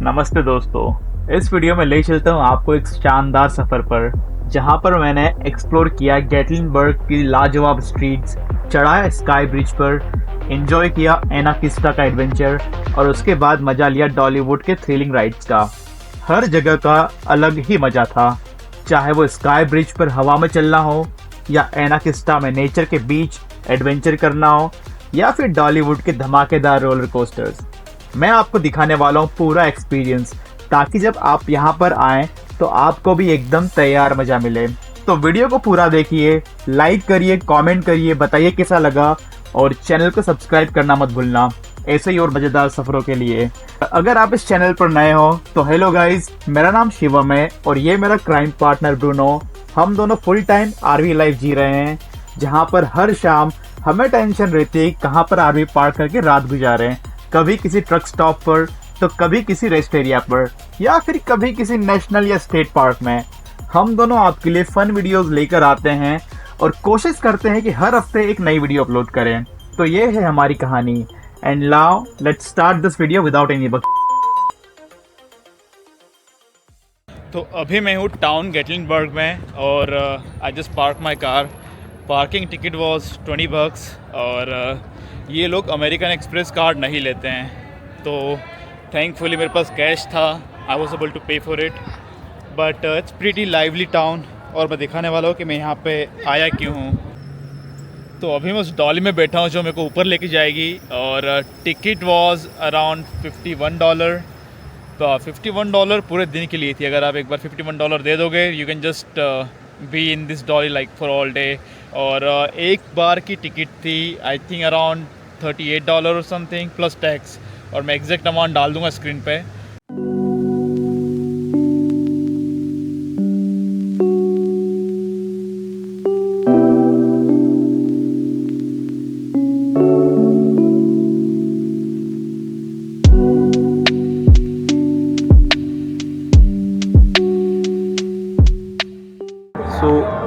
नमस्ते दोस्तों। इस वीडियो में ले चलता हूँ आपको एक शानदार सफ़र पर, जहाँ पर मैंने एक्सप्लोर किया गेटलिनबर्ग की लाजवाब स्ट्रीट्स, चढ़ाया स्काई ब्रिज पर, एंजॉय किया एनाकिस्टा का एडवेंचर और उसके बाद मज़ा लिया डॉलीवुड के थ्रिलिंग राइड्स का। हर जगह का अलग ही मज़ा था, चाहे वो स्काई ब्रिज पर हवा में चलना हो या एनाकिस्टा में नेचर के बीच एडवेंचर करना हो या फिर डॉलीवुड के धमाकेदार रोलर कोस्टर्स। मैं आपको दिखाने वाला हूँ पूरा एक्सपीरियंस, ताकि जब आप यहाँ पर आएँ तो आपको भी एकदम तैयार मज़ा मिले। तो वीडियो को पूरा देखिए, लाइक करिए, कमेंट करिए, बताइए कैसा लगा और चैनल को सब्सक्राइब करना मत भूलना ऐसे ही और मज़ेदार सफ़रों के लिए। अगर आप इस चैनल पर नए हो तो हेलो गाइस, मेरा नाम शिवम है और ये मेरा क्राइम पार्टनर ब्रूनो। हम दोनों फुल टाइम आरवी लाइफ जी रहे हैं, जहाँ पर हर शाम हमें टेंशन रहती है कहाँ पर आरवी पार्क करके रात गुजारें। कभी किसी ट्रक स्टॉप पर तो कभी किसी रेस्ट एरिया पर या फिर कभी किसी नेशनल या स्टेट पार्क में। हम दोनों आपके लिए फन वीडियोस लेकर आते हैं और कोशिश करते हैं कि हर हफ्ते एक नई वीडियो अपलोड करें। तो ये है हमारी कहानी and now let's start this video without any buck. तो अभी मैं हूँ टाउन गेटलिनबर्ग में और I just park my car. Parking ticket was $20 और ये लोग अमेरिकन एक्सप्रेस कार्ड नहीं लेते हैं, तो थैंकफुली मेरे पास कैश था। आई वॉज एबल टू पे for it, but it's pretty lively town और मैं दिखाने वाला हूँ कि मैं यहाँ पे आया क्यों हूँ। तो अभी मैं उस डॉली में बैठा हूँ जो मेरे को ऊपर लेके जाएगी और टिकट वॉज अराउंड $51। तो $51 पूरे दिन के लिए थी। अगर आप एक बार $51 दे दोगे you can just be in this Dolly like for all day. और एक बार की टिकट थी आई थिंक अराउंड $38 और समथिंग प्लस टैक्स, और मैं एग्जैक्ट अमाउंट डाल दूंगा स्क्रीन पे।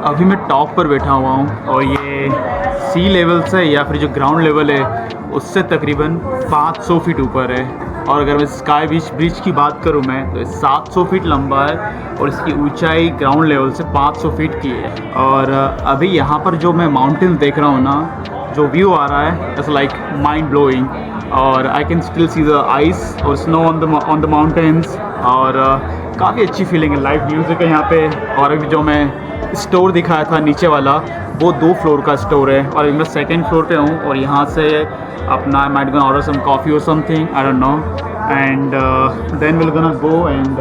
अभी मैं टॉप पर बैठा हुआ हूँ और ये सी लेवल से या फिर जो ग्राउंड लेवल है उससे तकरीबन 500 फीट ऊपर है। और अगर मैं स्काई ब्रिज की बात करूँ मैं तो 700 फीट लंबा है और इसकी ऊंचाई ग्राउंड लेवल से 500 फीट की है। और अभी यहाँ पर जो मैं माउंटेन देख रहा हूँ ना, जो व्यू आ रहा है इट्स लाइक माइंड ब्लोइंग। और I can still see the ice और स्नो ऑन द माउंटेन्स और काफ़ी अच्छी फीलिंग है। लाइव म्यूज़िक है यहाँ पे। और अभी जो मैं स्टोर दिखाया था नीचे वाला, वो 2 फ्लोर का स्टोर है और मैं सेकंड फ्लोर पे हूँ और यहाँ से अपना I might gonna order some coffee और something, I don't know, and then will gonna go and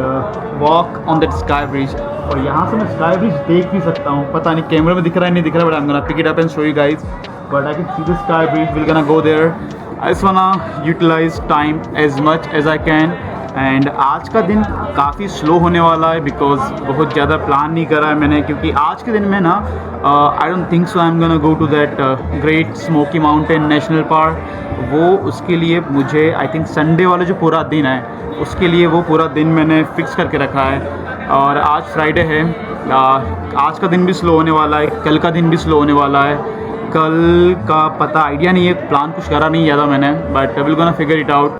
walk on that sky bridge. और यहाँ से मैं स्काई ब्रिज देख भी सकता हूँ, पता नहीं कैमरे में दिख रहा है नहीं दिख रहा है, but I am gonna pick it up and show you guys, but I can see the sky bridge. Will gonna go there. I just wanna utilize time as much as I can. And आज का दिन काफ़ी slow होने वाला है because बहुत ज़्यादा plan नहीं करा है मैंने, क्योंकि आज के दिन में ना I don't think so I am gonna go to that Great Smoky Mountain National Park. वो उसके लिए मुझे आई थिंक संडे वाला जो पूरा दिन है उसके लिए वो पूरा दिन मैंने फिक्स करके रखा है। और आज फ्राइडे है, आज का दिन भी स्लो होने वाला है, कल का दिन भी स्लो होने वाला है। कल का पता आइडिया नहीं है, प्लान कुछ करा नहीं ज़्यादा मैंने, but will gonna figure it out.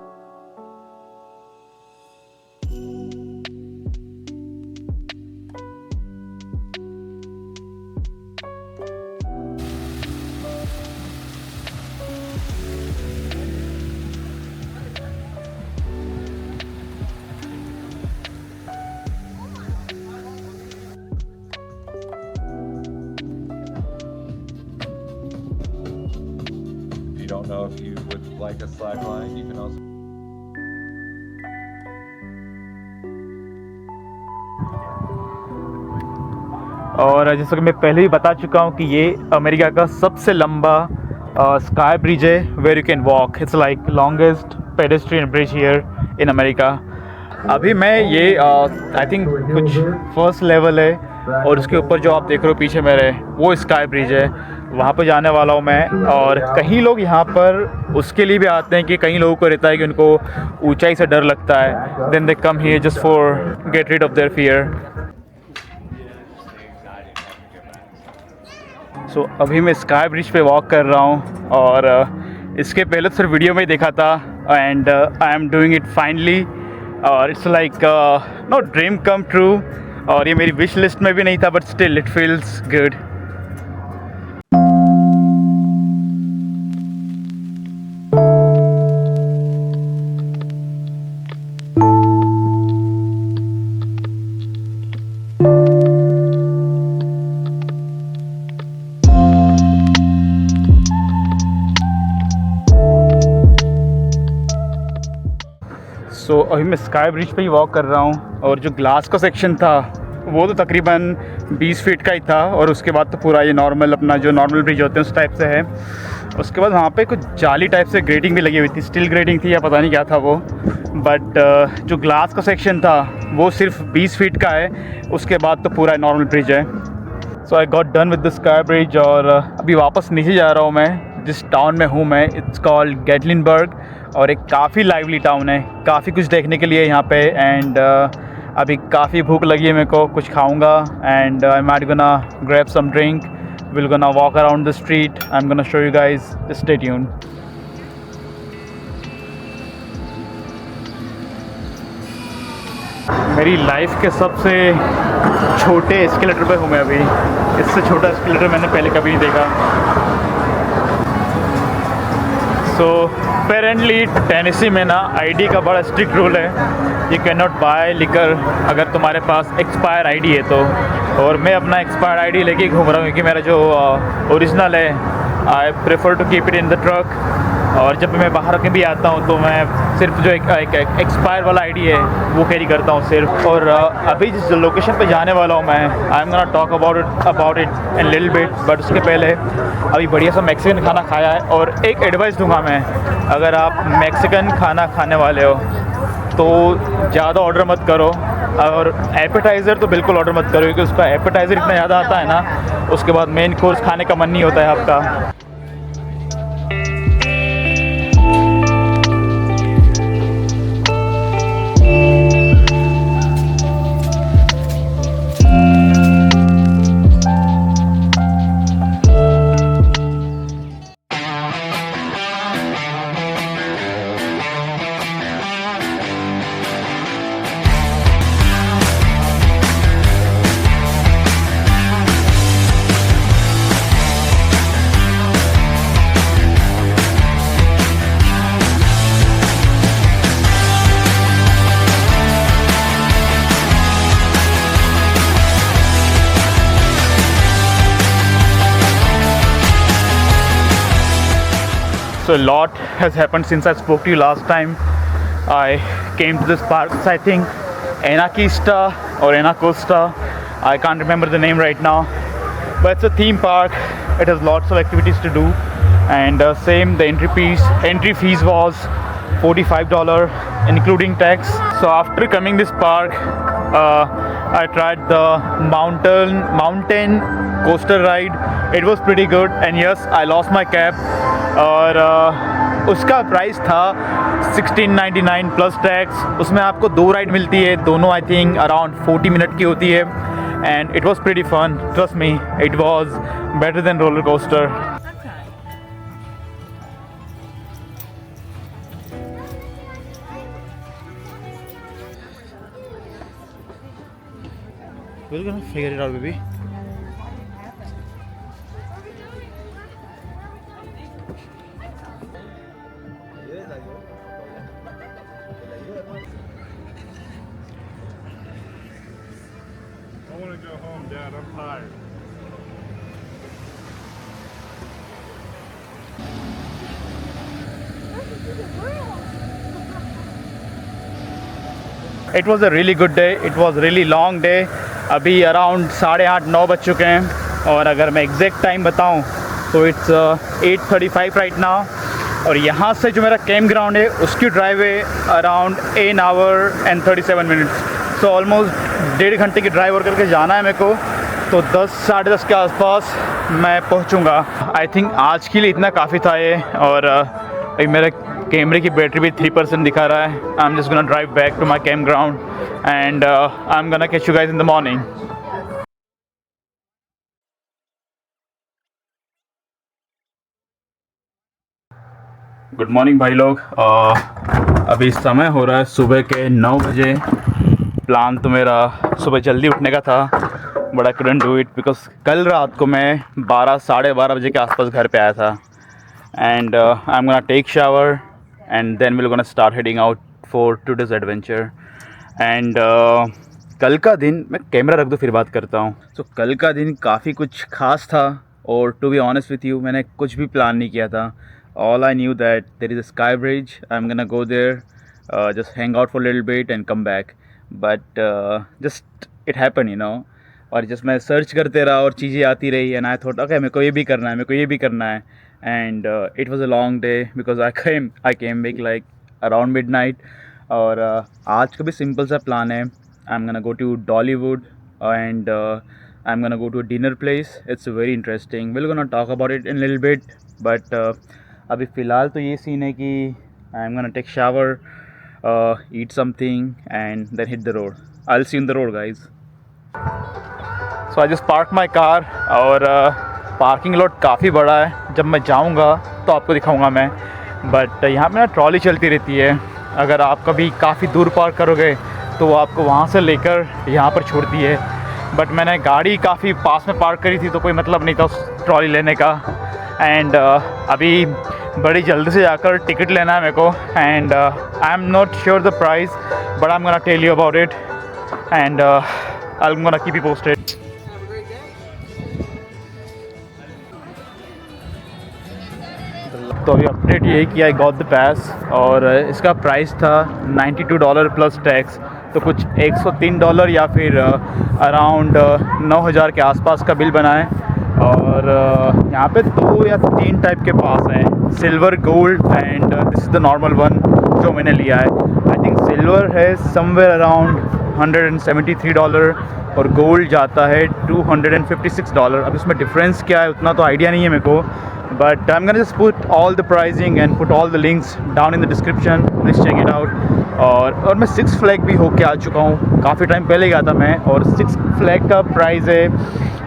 Don't know if you would like a slack line. You can also और जैसा कि मैं पहले ही बता चुका हूँ कि ये अमेरिका का सबसे लंबा स्काई ब्रिज है where you can walk. It's like longest pedestrian bridge here in America. अभी मैं ये आई थिंक कुछ फर्स्ट लेवल है और उसके ऊपर जो आप देख रहे हो पीछे मेरे, वो स्काई ब्रिज है, वहाँ पर जाने वाला हूँ मैं। और कई लोग यहाँ पर उसके लिए भी आते हैं कि कई लोगों को रहता है कि उनको ऊंचाई से डर लगता है, then they come here just for get rid of their fear. So अभी मैं स्काई ब्रिज पे वॉक कर रहा हूँ और इसके पहले तो सिर्फ वीडियो में ही देखा था and I am doing it finally. और it's like no dream come true, और ये मेरी विश लिस्ट में भी नहीं था, but still it feels good. So अभी मैं स्काई ब्रिज पे ही वॉक कर रहा हूँ, और जो ग्लास का सेक्शन था वो तो तकरीबन 20 फीट का ही था, और उसके बाद तो पूरा ये नॉर्मल अपना जो नॉर्मल ब्रिज होते हैं उस टाइप से है. उसके बाद वहाँ पे कुछ जाली टाइप से ग्रेटिंग भी लगी हुई थी, स्टील ग्रेटिंग थी या पता नहीं क्या था वो, बट जो ग्लास का सेक्शन था वो सिर्फ 20 फीट का है, उसके बाद तो पूरा नॉर्मल ब्रिज है. So I got done with the sky bridge, और अभी वापस नीचे जा रहा हूँ मैं. जिस टाउन में हूँ मैं, इट्स कॉल्ड गेटलिनबर्ग, और एक काफ़ी लाइवली टाउन है, काफ़ी कुछ देखने के लिए यहाँ पे. एंड अभी काफ़ी भूख लगी है मेरे को, कुछ खाऊंगा. And I might gonna grab some drink, will gonna walk around the street, I am gonna show you guys, stay tuned. मेरी लाइफ के सबसे छोटे एस्केलेटर पे हूँ मैं अभी. इससे छोटा एस्केलेटर मैंने पहले कभी नहीं देखा. सो अपेरेंटली टेनेसी में ना आईडी का बड़ा स्ट्रिक्ट रूल है, you can not buy liquor अगर तुम्हारे पास एक्सपायर आईडी है तो. और मैं अपना एक्सपायर आईडी लेके घूम रहा हूँ, क्योंकि मेरा जो ओरिजिनल है I prefer to keep it in the truck. और जब मैं बाहर के भी आता हूँ तो मैं सिर्फ जो एक एक्सपायर वाला आईडी है वो कैरी करता हूँ सिर्फ. और अभी जिस लोकेशन पे जाने वाला हूँ मैं, आई am gonna talk about it in little bit, but उसके पहले अभी बढ़िया सा मैक्सिकन खाना खाया है. और एक एडवाइस दूंगा मैं, अगर आप मैक्सिकन खाना खाने वाले हो तो ज़्यादा ऑर्डर मत करो, और एपेटाइज़र तो बिल्कुल ऑर्डर मत करो, क्योंकि उसका एपेटाइज़र इतना ज़्यादा आता है ना, उसके बाद मेन कोर्स खाने का मन नहीं होता है आपका. So a lot has happened since I spoke to you last time. I came to this park, I think Anarchista or Anacosta, I can't remember the name right now, but it's a theme park. It has lots of activities to do, and same, the entry fees was $45 including tax. So after coming this park, I tried the mountain coaster ride. It was pretty good, and yes, I lost my cap, और उसका price था $16.99 plus tax. उसमें आपको 2 ride मिलती है, दोनों I think around 40 minute की होती है, and it was pretty fun. Trust me, it was better than roller coaster. We're gonna figure it out, baby. I want to go home, Dad. I'm tired. It was a really good day. It was really long day. अभी around 8:30-9 बज चुके हैं, और अगर मैं exact time बताऊं तो it's 8:35 right now. और यहाँ से जो मेरा कैंप ग्राउंड है उसकी ड्राइव है around 1 our and 37 minutes. So almost 1.5 घंटे की ड्राइव और करके जाना है मेरे को. तो 10-10:30 के आसपास मैं पहुँचूँगा. आई थिंक आज के लिए इतना काफ़ी था ये. और अभी मेरे कैमरे की बैटरी भी 3% दिखा रहा है. I am just gonna drive back to my camp ground, and I am gonna catch you guys in the morning. Good morning भाई लोग। अभी समय हो रहा है सुबह के 9 बजे। प्लान तो मेरा सुबह जल्दी उठने का था, but I couldn't do it because कल रात को मैं 12 साढ़े 12 बजे के आसपास घर पे आया था। And I am gonna take shower and then will gonna start heading out for today's adventure. And कल का दिन, मैं कैमरा रख दूँ फिर बात करता हूँ। तो कल का दिन काफ़ी कुछ खास था, और to be honest with you मैंने कुछ भी प्लान नहीं किया था। All I knew that there is a sky bridge. I'm gonna go there, just hang out for a little bit and come back. But just it happened, you know. और just मैं search करते रहा और चीज़ें आती रही, and I thought, okay, मेरे को ये भी करना है, मेरे को ये भी करना है। And it was a long day because I came back like around midnight. और आज का भी सिंपल सा प्लान है। I'm gonna go to Dollywood and I'm gonna go to a dinner place. It's very interesting. We're gonna talk about it in a little bit, but अभी फ़िलहाल तो ये सीन है कि I am gonna take shower, eat something and then hit the road. I will see in the road guys. So I just park my car, और parking lot काफ़ी बड़ा है। जब मैं जाऊँगा तो आपको दिखाऊँगा मैं, बट यहाँ पे ना ट्रॉली चलती रहती है। अगर आप कभी काफ़ी दूर पार्क करोगे तो वो आपको वहाँ से लेकर यहाँ पर छोड़ती है, बट मैंने गाड़ी काफ़ी पास में पार्क करी थी तो कोई मतलब नहीं था उस ट्रॉली लेने का। एंड अभी बड़ी जल्दी से जाकर टिकट लेना है मेरे को, and I am not sure the price, but I am gonna tell you about it and I am gonna keep you posted. तो अभी अपडेट ये है कि आई गॉट द पास, और इसका प्राइस था $92 प्लस टैक्स, तो कुछ $103 या फिर अराउंड 9,000 के आसपास का बिल बना है। और यहाँ पे 2 या 3 टाइप के पास हैं, silver, gold and this is the normal one जो मैंने लिया है। आई थिंक सिल्वर है समवेयर अराउंड $173 और गोल्ड जाता है $256। अब इसमें डिफरेंस क्या है उतना तो आइडिया नहीं है मेरे को, but I am gonna just put all the pricing and put all the links down in the description, please check it out. और मैं 6 फ्लैग भी होके आ चुका हूँ, काफ़ी टाइम पहले गया था मैं, और 6 फ्लैग का प्राइस है,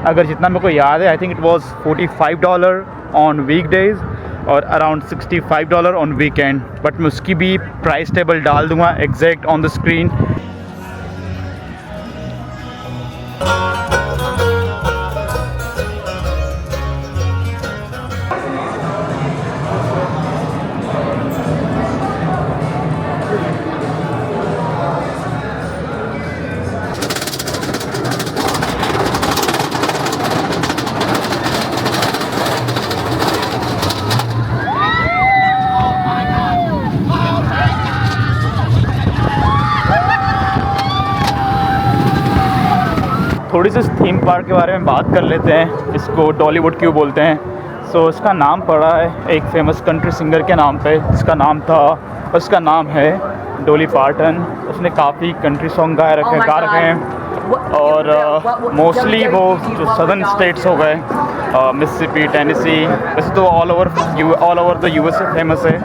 अगर जितना मेरे को याद है, I think it was $45 on weekdays और अराउंड $65 ऑन वीकेंड। बट मैं उसकी भी प्राइस टेबल डाल दूँगा एग्जैक्ट ऑन द स्क्रीन। थोड़ी सी थीम पार्क के बारे में बात कर लेते हैं। इसको डॉलीवुड क्यों बोलते हैं? सो इसका नाम पड़ा है एक फेमस कंट्री सिंगर के नाम पे, उसका नाम है डोली पार्टन। उसने काफ़ी कंट्री सॉन्ग गा रखे हैं, और मोस्टली वो जो सदर्न स्टेट्स हो गए, मिसिसिपी, टेनेसी, वैसे तो all over the USA famous है,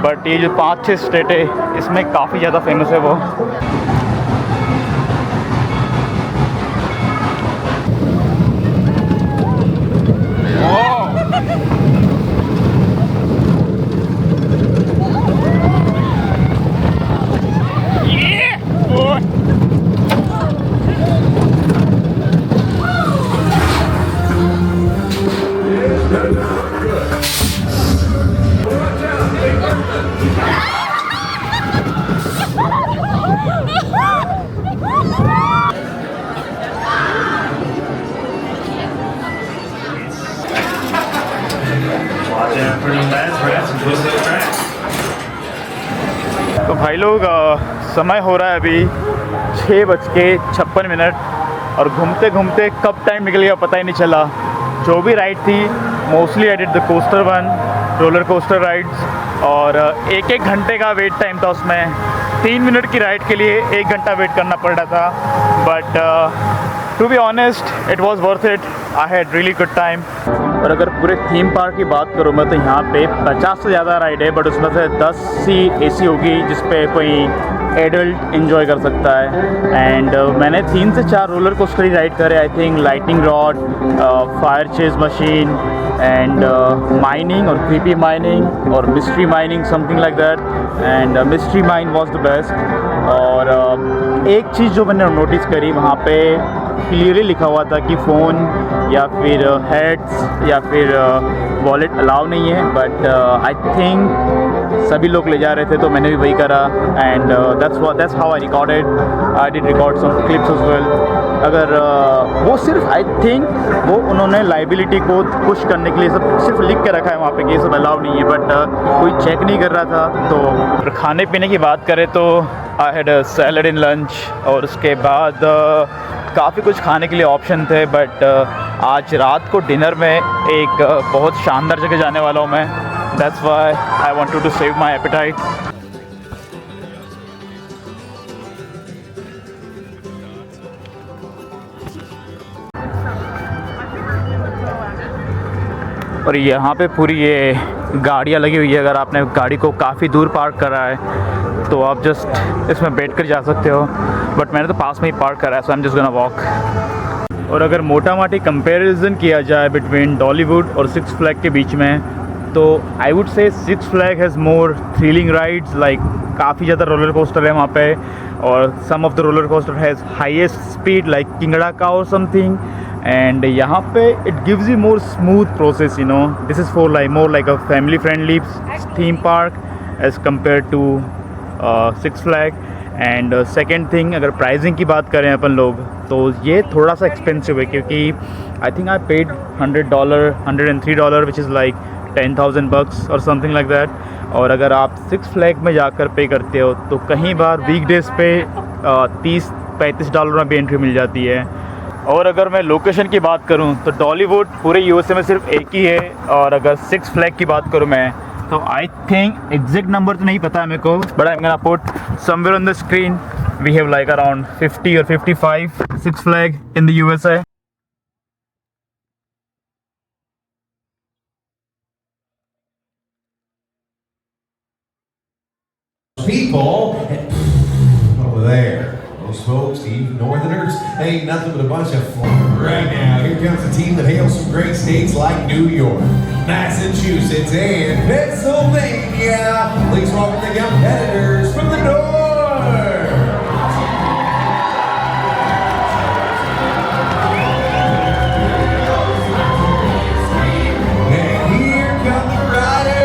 बट ये जो 5-6 स्टेट है इसमें काफ़ी ज़्यादा फेमस है वो। तो भाई लोग समय हो रहा है अभी 6:56, और घूमते घूमते कब टाइम निकल गया पता ही नहीं चला। जो भी राइड थी mostly I did the coaster one, roller coaster rides, और 1-1 घंटे का वेट टाइम था उसमें। 3 मिनट की राइड के लिए 1 घंटा वेट करना पड़ रहा था, but to be honest it was worth it. I had really good time. और अगर पूरे थीम पार्क की बात करूँ मैं तो यहाँ पे 50 से ज़्यादा राइड है, बट उसमें से 10 ही AC होगी जिस पे कोई एडल्ट इन्जॉय कर सकता है। एंड मैंने 3 से 4 रोलर कोस्टर ही राइड करे, I think lightning rod, fire chase machine and mining और क्रीपी माइनिंग और mystery mining something like that. And mystery mine was the best. और एक चीज़ जो मैंने नोटिस करी वहाँ पे क्लियरली लिखा हुआ था कि फ़ोन या फिर हेड्स या फिर वॉलेट अलाउ नहीं है, बट आई थिंक सभी लोग ले जा रहे थे तो मैंने भी वही करा। And that's how I recorded, I did record some clips as well. अगर वो सिर्फ आई थिंक वो उन्होंने लाइबिलिटी को पुश करने के लिए सब सिर्फ लिख के रखा है वहाँ पे कि ये सब अलाउ नहीं है, बट कोई चेक नहीं कर रहा था। तो खाने पीने की बात करें तो I had a salad in lunch और उसके बाद काफ़ी कुछ खाने के लिए ऑप्शन थे, बट आज रात को डिनर में एक बहुत शानदार जगह जाने वाला हूँ मैं। That's why I wanted to save my appetite. और यहाँ पे पूरी ये गाड़ियाँ लगी हुई है। अगर आपने गाड़ी को काफ़ी दूर पार्क करा है तो आप जस्ट इसमें बैठ कर जा सकते हो, बट मैंने तो पास में ही पार्क करा है, so I am just gonna walk. और अगर मोटा माटी कंपैरिजन किया जाए बिटवीन डॉलीवुड और सिक्स फ्लैग के बीच में, तो I would say Six Flag has more thrilling rides, like काफ़ी ज़्यादा रोलर कोस्टर है वहाँ पे, और some of the roller coaster has highest speed like Kingda का और समथिंग। एंड यहाँ पे it gives you more smooth process, you know. This is for like more like a family friendly theme park as compare to Six Flag. And second thing, अगर pricing की बात करें अपन लोग, तो ये थोड़ा सा एक्सपेंसिव है, क्योंकि I think I paid $100 $103 which is like 10,000 bucks और समथिंग लाइक दैट। और अगर आप सिक्स फ्लैग में जाकर पे करते हो तो कहीं बार वीकडेज़ पे $30-35 में भी एंट्री मिल जाती है। और अगर मैं लोकेशन की बात करूं तो डॉलीवुड पूरे यूएसए में सिर्फ एक ही है, और अगर सिक्स फ्लैग की बात करूं मैं तो आई थिंक एग्जैक्ट नंबर तो नहीं पता है मेरे को, but I am gonna put somewhere on the screen. We have like around 50 और 55 Six Flag in the USA. People over there, those folks, these northerners, ain't nothing but a bunch of fun. Right now, here comes a team that hails from great states like New York, Massachusetts, and Pennsylvania. Please welcome the competitors from the north. And here come the riders.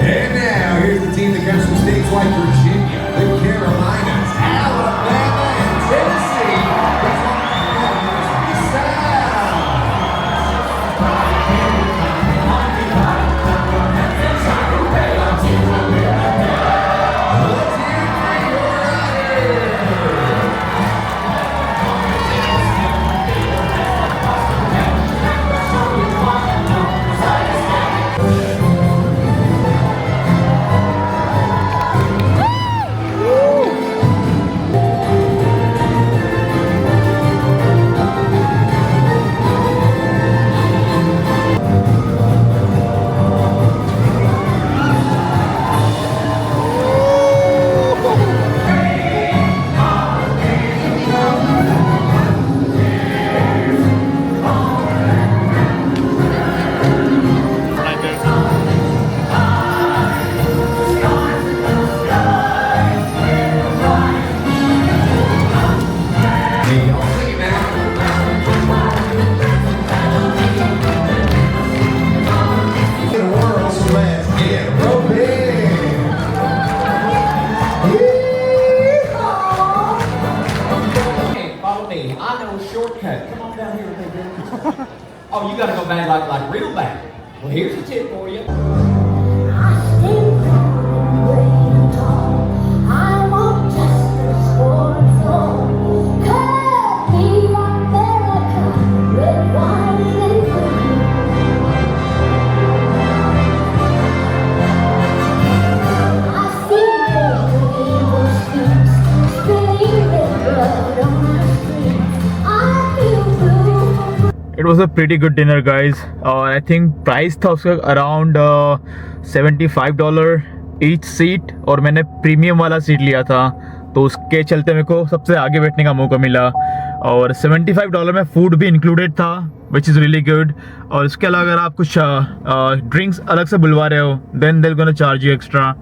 And now, here's the team that comes from states like Virginia, the Carolinas, Alabama, and Tennessee. Let's welcome the South. Let's hear it for your riders. Hey, y'all sing it now. In the world, so let's get roping. Hey, follow me. I know a shortcut. Come on down here with me, girl. Oh, you gotta go back like real back. Well, here's a tip for you. I stand tall. I want justice for us all. Cut me America, red, white, and blue. I see the evil streets, spilling red blood on the streets. I it was a pretty good dinner guys, और I think price था उसका around $75 each seat, और मैंने premium वाला seat लिया था, तो उसके चलते मेरे को सबसे आगे बैठने का मौका मिला। और $75 में फूड भी इंक्लूडेड था, विच इज़ रियली गुड। और इसके अलावा अगर आप कुछ ड्रिंक्स अलग से बुलवा रहे हो, then they gonna charge you extra.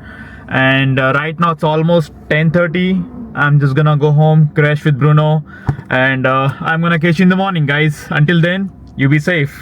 And right now it's almost 10:30. I'm just gonna go home, crash with Bruno, and I'm gonna catch you in the morning, guys. Until then, you be safe.